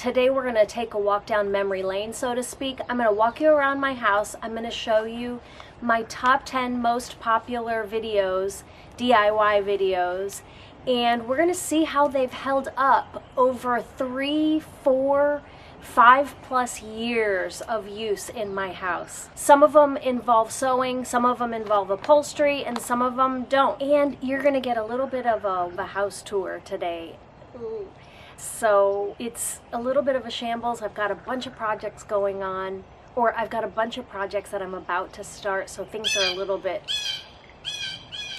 Today we're going to take a walk down memory lane, so to speak. I'm going to walk you around my house. I'm going to show you my top 10 most popular videos, DIY videos, and we're going to see how they've held up over 3, 4, 5+ years of use in my house. Some of them involve sewing, some of them involve upholstery, and some of them don't. And you're going to get a little bit of a house tour today. Ooh. So it's a little bit of a shambles. I've got a bunch of projects going on, or I've got a bunch of projects that I'm about to start, so things are a little bit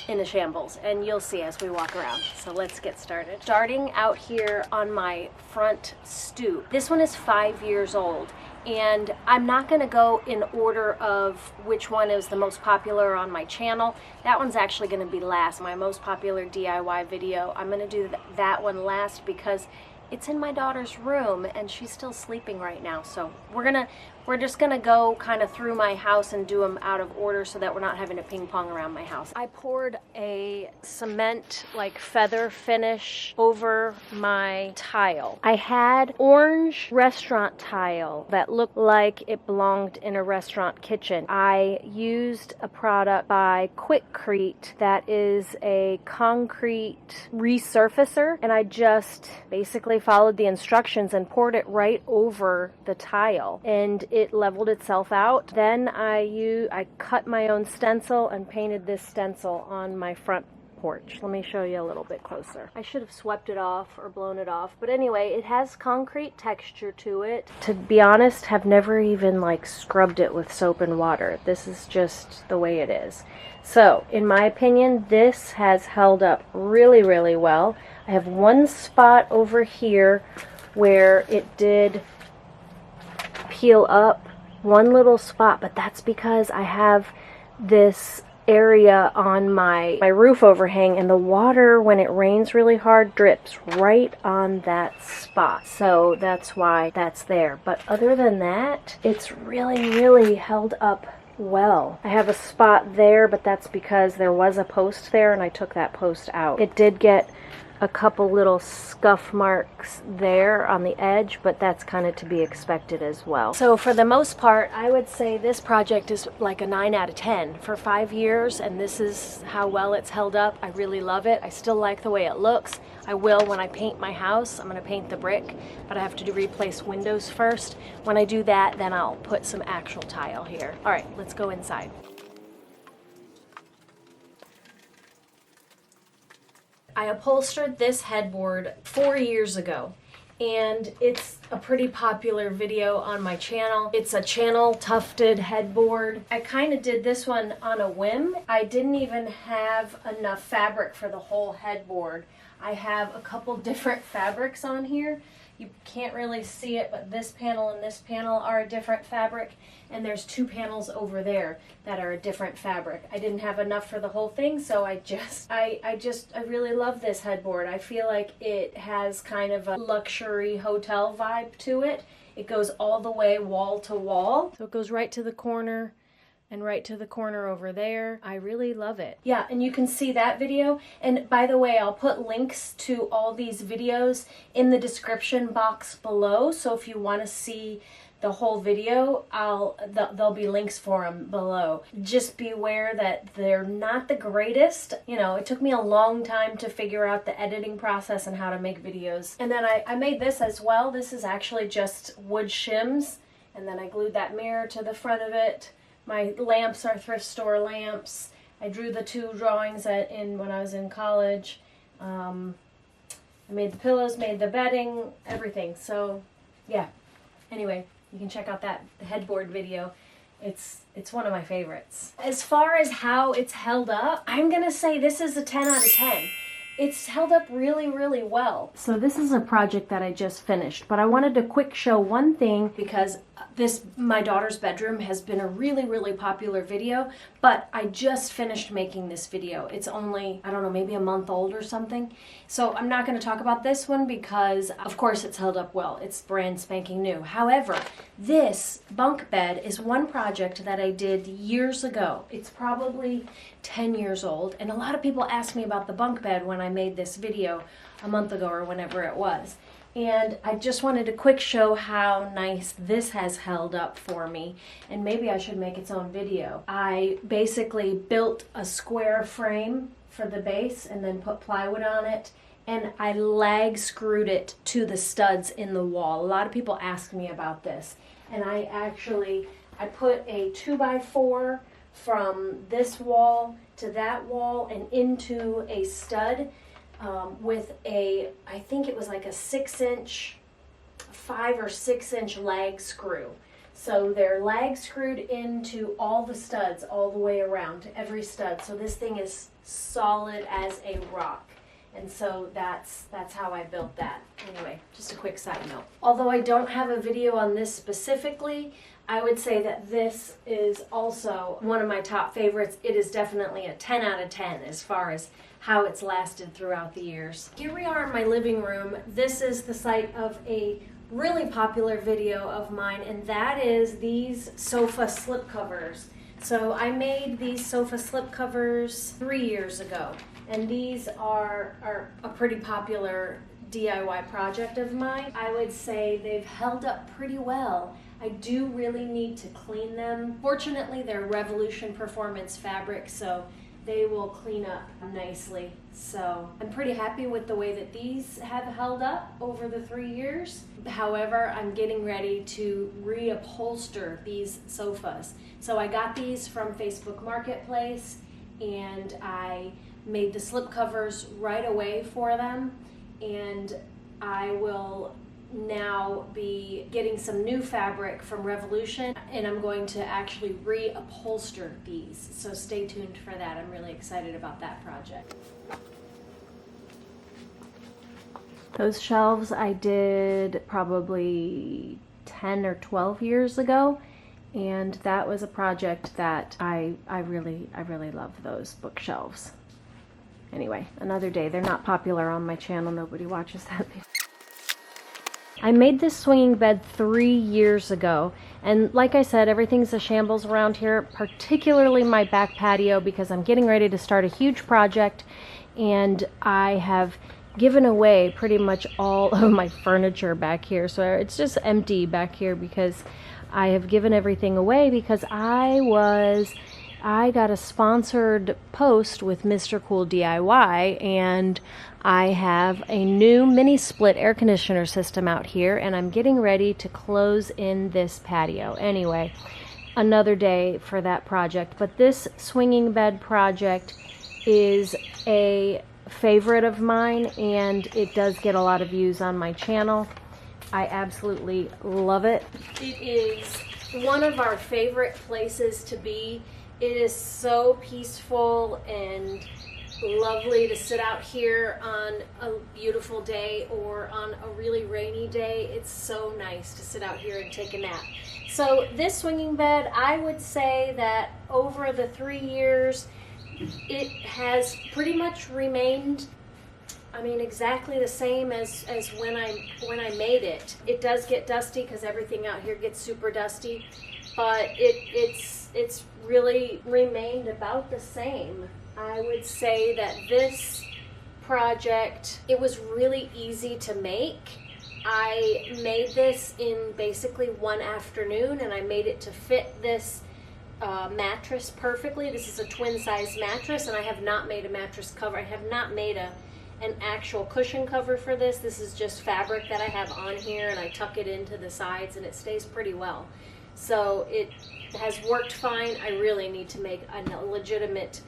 in a shambles, and you'll see as we walk around. So let's get started. Starting out here on my front stoop. This one is 5 years old, and I'm not going to go in order of which one is the most popular on my channel. That one's actually going to be last. My most popular DIY video, I'm going to do that one last because it's in my daughter's room and she's still sleeping right now. So we're just gonna go kind of through my house and do them out of order so that we're not having to ping pong around my house. I poured a cement like feather finish over my tile. I had orange restaurant tile that looked like it belonged in a restaurant kitchen. I used a product by Quikrete that is a concrete resurfacer, and I just basically followed the instructions and poured it right over the tile, and it leveled itself out. Then I cut my own stencil and painted this stencil on my front porch. Let me show you a little bit closer. I should have swept it off or blown it off, but anyway, it has concrete texture to it. To be honest, have never even like scrubbed it with soap and water. This is just the way it is. So, in my opinion, this has held up really, really well. I have one spot over here where it did peel up, one little spot, but that's because I have this area on my roof overhang, and the water, when it rains really hard, drips right on that spot. So that's why that's there. But other than that, it's really, really held up well. I have a spot there, but that's because there was a post there and I took that post out. It did get a couple little scuff marks there on the edge, but that's kind of to be expected as well. So for the most part, I would say this project is like a 9 out of 10 for 5 years, and this is how well it's held up. I really love it. I still like the way it looks. I will when I paint my house. I'm going to paint the brick, but I have to replace windows first. When I do that, then I'll put some actual tile here. All right, let's go inside. I upholstered this headboard 4 years ago, and it's a pretty popular video on my channel. It's a channel tufted headboard. I kind of did this one on a whim. I didn't even have enough fabric for the whole headboard. I have a couple different fabrics on here. You can't really see it, but this panel and this panel are a different fabric, and there's 2 panels over there that are a different fabric. I didn't have enough for the whole thing, so I really love this headboard. I feel like it has kind of a luxury hotel vibe to it. It goes all the way wall to wall. So it goes right to the corner and right to the corner over there. I really love it. Yeah, and you can see that video. And by the way, I'll put links to all these videos in the description box below. So if you want to see the whole video, there'll be links for them below. Just be aware that they're not the greatest. You know, it took me a long time to figure out the editing process and how to make videos. And then I made this as well. This is actually just wood shims. And then I glued that mirror to the front of it. My lamps are thrift store lamps. I drew the 2 drawings when I was in college. I made the pillows, made the bedding, everything. So, yeah. Anyway, you can check out the headboard video. It's one of my favorites. As far as how it's held up, I'm gonna say this is a 10 out of 10. It's held up really, really well. So this is a project that I just finished, but I wanted to quick show one thing because my daughter's bedroom has been a really, really popular video, but I just finished making this video. It's only, I don't know, maybe a month old or something. So I'm not going to talk about this one because, of course, it's held up well. It's brand spanking new. However, this bunk bed is one project that I did years ago. It's probably 10 years old, and a lot of people ask me about the bunk bed when I made this video a month ago or whenever it was. And I just wanted to quick show how nice this has held up for me. And maybe I should make its own video. I basically built a square frame for the base and then put plywood on it. And I lag screwed it to the studs in the wall. A lot of people ask me about this. And I put a 2x4 from this wall to that wall and into a stud with a, I think it was like a 5 or 6 inch lag screw. So they're lag screwed into all the studs all the way around to every stud. So this thing is solid as a rock. And so that's how I built that. Anyway, just a quick side note. Although I don't have a video on this specifically, I would say that this is also one of my top favorites. It is definitely a 10 out of 10 as far as how it's lasted throughout the years. Here we are in my living room. This is the site of a really popular video of mine, and that is these sofa slip covers. So I made these sofa slip covers 3 years ago, and these are a pretty popular DIY project of mine. I would say they've held up pretty well. I do really need to clean them. Fortunately, they're Revolution Performance fabric, so they will clean up nicely. So I'm pretty happy with the way that these have held up over the 3 years. However, I'm getting ready to reupholster these sofas. So I got these from Facebook Marketplace, and I made the slip covers right away for them, and I will now be getting some new fabric from Revolution, and I'm going to actually reupholster these. So stay tuned for that. I'm really excited about that project. Those shelves I did probably 10 or 12 years ago, and that was a project that I really love those bookshelves. Anyway, another day. They're not popular on my channel. Nobody watches that. I made this swinging bed 3 years ago, and like I said, everything's a shambles around here, particularly my back patio, because I'm getting ready to start a huge project, and I have given away pretty much all of my furniture back here. So it's just empty back here because I have given everything away, because I got a sponsored post with Mr. Cool DIY, and I have a new mini split air conditioner system out here, and I'm getting ready to close in this patio. Anyway, another day for that project. But this swinging bed project is a favorite of mine, and it does get a lot of views on my channel. I absolutely love it. It is one of our favorite places to be. It is so peaceful and lovely to sit out here on a beautiful day or on a really rainy day. It's so nice to sit out here and take a nap. So this swinging bed, I would say that over the 3 years, it has pretty much remained, I mean, exactly the same as when I made it. It does get dusty because everything out here gets super dusty, but it's really remained about the same. I would say that this project, it was really easy to make. I made this in basically one afternoon, and I made it to fit this mattress perfectly. This is a twin size mattress, and I have not made a mattress cover. I have not made an actual cushion cover for this. This is just fabric that I have on here, and I tuck it into the sides, and it stays pretty well. So it has worked fine. I really need to make a legitimate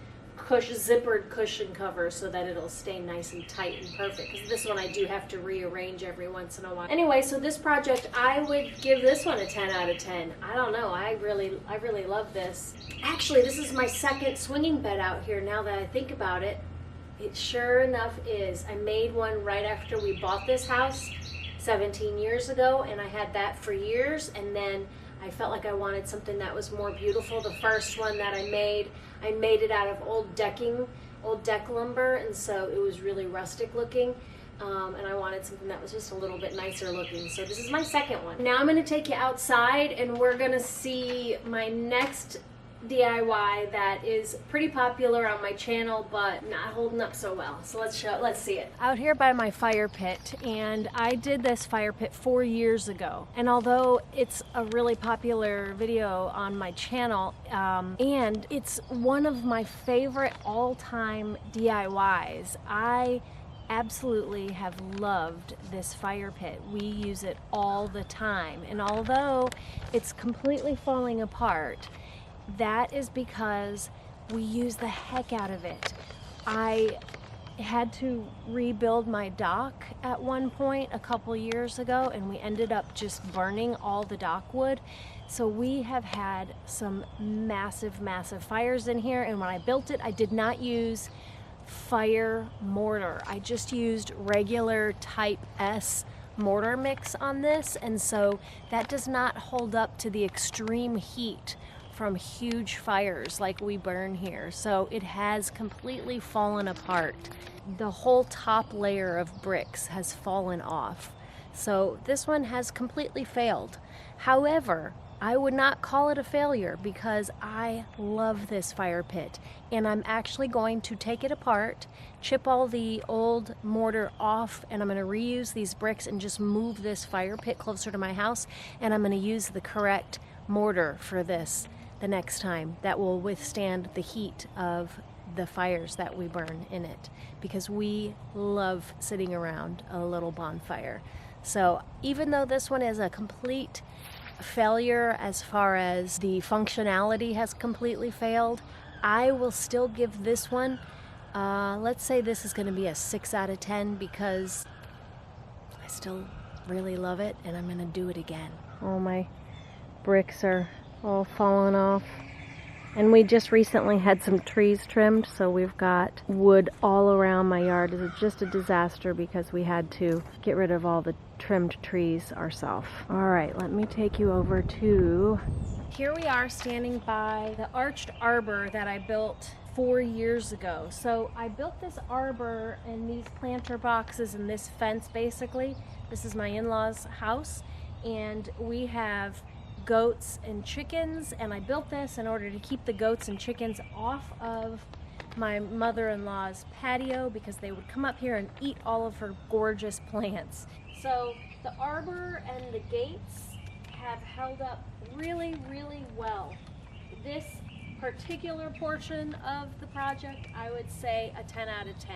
zippered cushion cover so that it'll stay nice and tight and perfect, because this one I do have to rearrange every once in a while. Anyway, so this project, I would give this one a 10 out of 10. I don't know, I really love this. Actually, this is my second swinging bed out here now that I think about it. It sure enough is. I made one right after we bought this house 17 years ago, and I had that for years, and then I felt like I wanted something that was more beautiful. The first one that I made it out of old deck lumber, and so it was really rustic looking, and I wanted something that was just a little bit nicer looking. So this is my second one. Now I'm going to take you outside, and we're going to see my next DIY that is pretty popular on my channel, but not holding up so well. So let's see it. Out here by my fire pit, and I did this fire pit 4 years ago. And although it's a really popular video on my channel, and it's one of my favorite all-time DIYs, I absolutely have loved this fire pit. We use it all the time, and although it's completely falling apart, that is because we use the heck out of it. I had to rebuild my dock at one point a couple years ago, and we ended up just burning all the dock wood. So we have had some massive fires in here, and when I built it, I did not use fire mortar. I just used regular type S mortar mix on this, and so that does not hold up to the extreme heat from huge fires like we burn here. So it has completely fallen apart. The whole top layer of bricks has fallen off. So this one has completely failed. However, I would not call it a failure because I love this fire pit, and I'm actually going to take it apart, chip all the old mortar off, and I'm going to reuse these bricks and just move this fire pit closer to my house, and I'm going to use the correct mortar for this the next time that will withstand the heat of the fires that we burn in it, because we love sitting around a little bonfire. So even though this one is a complete failure as far as the functionality has completely failed, I will still give this one, let's say this is going to be a 6 out of 10 because I still really love it, and I'm going to do it again. All my bricks are all falling off, and we just recently had some trees trimmed, so we've got wood all around my yard. It's just a disaster because we had to get rid of all the trimmed trees ourselves. All right, let me take you over to... Here we are standing by the arched arbor that I built 4 years ago. So I built this arbor and these planter boxes and this fence basically. This is my in-laws' house, and we have goats and chickens, and I built this in order to keep the goats and chickens off of my mother-in-law's patio because they would come up here and eat all of her gorgeous plants. So the arbor and the gates have held up really well. This particular portion of the project, I would say a 10 out of 10.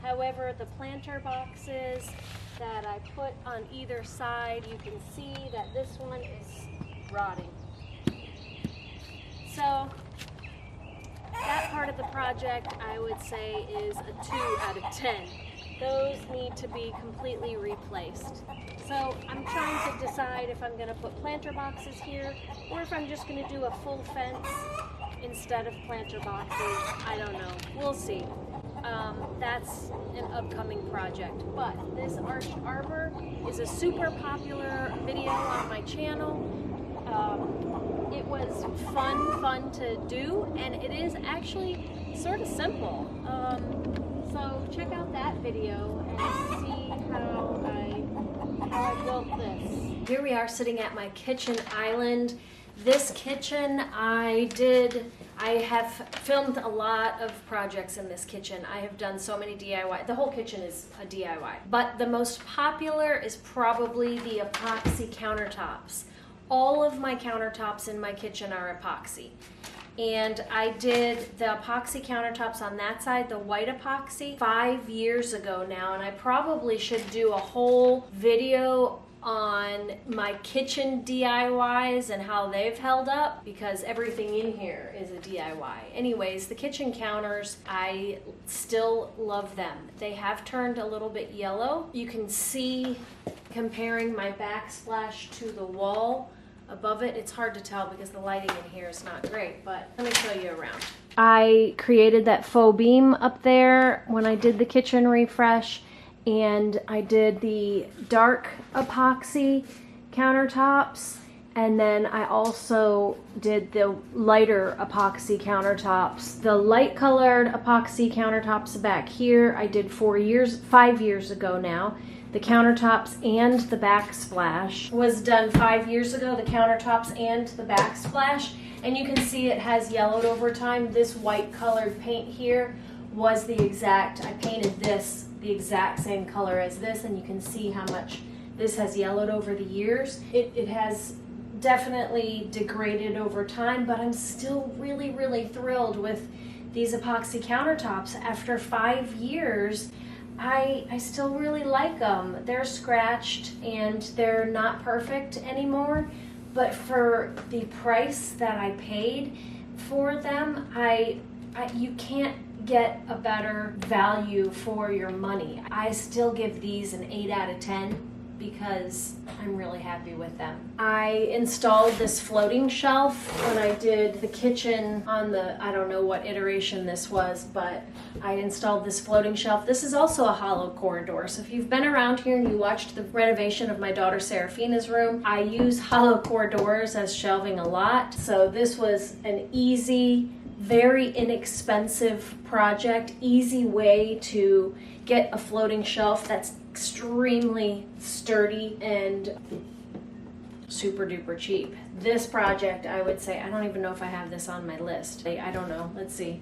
However, the planter boxes that I put on either side, you can see that this one is rotting. So that part of the project, I would say, is a 2 out of 10. Those need to be completely replaced. So I'm trying to decide if I'm going to put planter boxes here or if I'm just going to do a full fence instead of planter boxes. I don't know. We'll see. That's an upcoming project. But this arched arbor is a super popular video on my channel. It was fun to do, and it is actually sort of simple. So check out that video and see how I built this. Here we are sitting at my kitchen island. This kitchen I have filmed a lot of projects in this kitchen. I have done so many DIY. The whole kitchen is a DIY. But the most popular is probably the epoxy countertops. All of my countertops in my kitchen are epoxy. And I did the epoxy countertops on that side, the white epoxy, 5 years ago now, and I probably should do a whole video on my kitchen DIYs and how they've held up, because everything in here is a DIY. Anyways, the kitchen counters, I still love them. They have turned a little bit yellow. You can see, comparing my backsplash to the wall above it, it's hard to tell because the lighting in here is not great, but let me show you around. I created that faux beam up there when I did the kitchen refresh, and I did the dark epoxy countertops, and then I also did the lighter epoxy countertops. The light colored epoxy countertops back here I did 5 years ago now. the countertops and the backsplash was done 5 years ago, the countertops and the backsplash. And you can see it has yellowed over time. This white colored paint here was the exact, I painted this the exact same color as this, and you can see how much this has yellowed over the years. It has definitely degraded over time, but I'm still really, really thrilled with these epoxy countertops. After 5 years, I still really like them. They're scratched and they're not perfect anymore, but for the price that I paid for them, you can't get a better value for your money. I still give these an 8 out of 10 because I'm really happy with them. I installed this floating shelf when I did the kitchen on the, I don't know what iteration this was, but I installed this floating shelf. This is also a hollow corridor. So if you've been around here and you watched the renovation of my daughter Seraphina's room, I use hollow corridors as shelving a lot. So this was an easy, very inexpensive project, easy way to get a floating shelf that's extremely sturdy and super duper cheap. This project, I would say, I don't even know if I have this on my list. I don't know, let's see.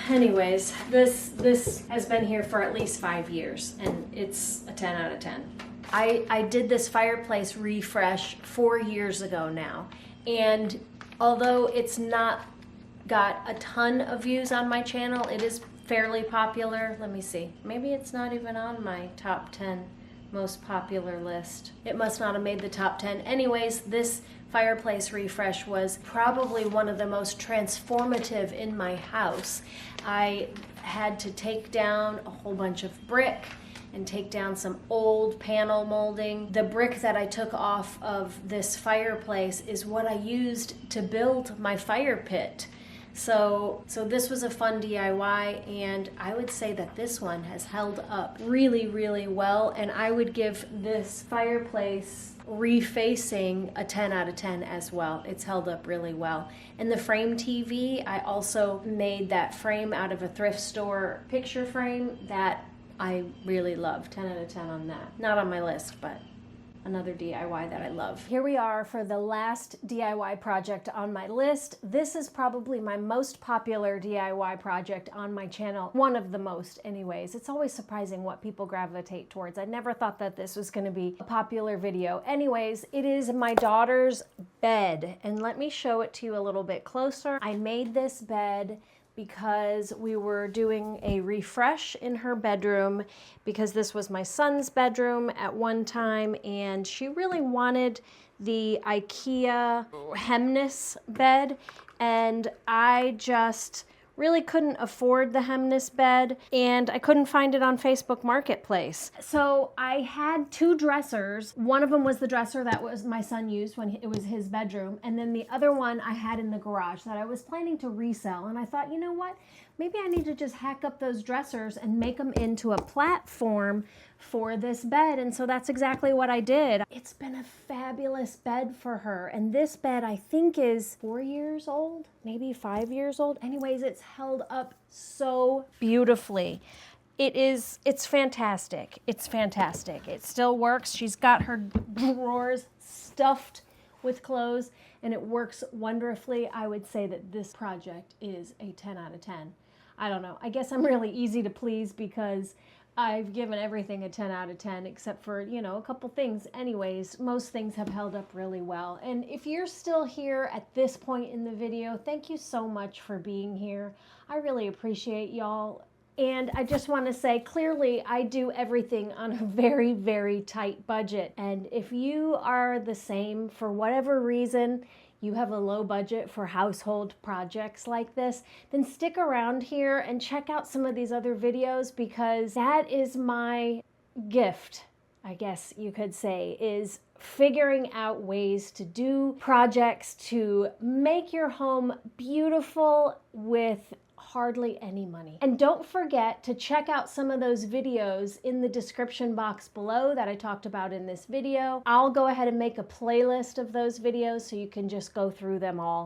Anyways, this has been here for at least 5 years and it's a 10 out of 10. I did this fireplace refresh 4 years ago now, and although it's not got a ton of views on my channel, it is fairly popular. Let me see. Maybe it's not even on my top 10 most popular list. It must not have made the top 10. Anyways, this fireplace refresh was probably one of the most transformative in my house. I had to take down a whole bunch of brick and take down some old panel molding. The brick that I took off of this fireplace is what I used to build my fire pit. So this was a fun DIY, and I would say that this one has held up really, really well, and I would give this fireplace refacing a 10 out of 10 as well. It's held up really well. And the frame TV, I also made that frame out of a thrift store picture frame that I really love. 10 out of 10 on that. Not on my list, but another DIY that I love. Here we are for the last DIY project on my list. This is probably my most popular DIY project on my channel. One of the most anyways. It's always surprising what people gravitate towards. I never thought that this was going to be a popular video. Anyways, it is my daughter's bed, and let me show it to you a little bit closer. I made this bed because we were doing a refresh in her bedroom, because this was my son's bedroom at one time, and she really wanted the IKEA hemness bed, and I just really couldn't afford the hemness bed, and I couldn't find it on Facebook Marketplace. So I had two dressers. One of them was the dresser that was my son used when it was his bedroom, and then the other one I had in the garage that I was planning to resell. And I thought, you know what? Maybe I need to just hack up those dressers and make them into a platform for this bed. And so that's exactly what I did. It's been a fabulous bed for her. And this bed, I think, is 4 years old, maybe 5 years old. Anyways, it's held up so beautifully. It's fantastic. It's fantastic. It still works. She's got her drawers stuffed with clothes, and it works wonderfully. I would say that this project is a 10 out of 10. I don't know. I guess I'm really easy to please because I've given everything a 10 out of 10 except for, you know, a couple things. Anyways, most things have held up really well. And if you're still here at this point in the video, thank you so much for being here. I really appreciate y'all. And I just want to say, clearly, I do everything on a very, very tight budget. And if you are the same, for whatever reason, you have a low budget for household projects like this, then stick around here and check out some of these other videos, because that is my gift, I guess you could say, is figuring out ways to do projects to make your home beautiful with hardly any money. And don't forget to check out some of those videos in the description box below that I talked about in this video. I'll go ahead and make a playlist of those videos so you can just go through them all.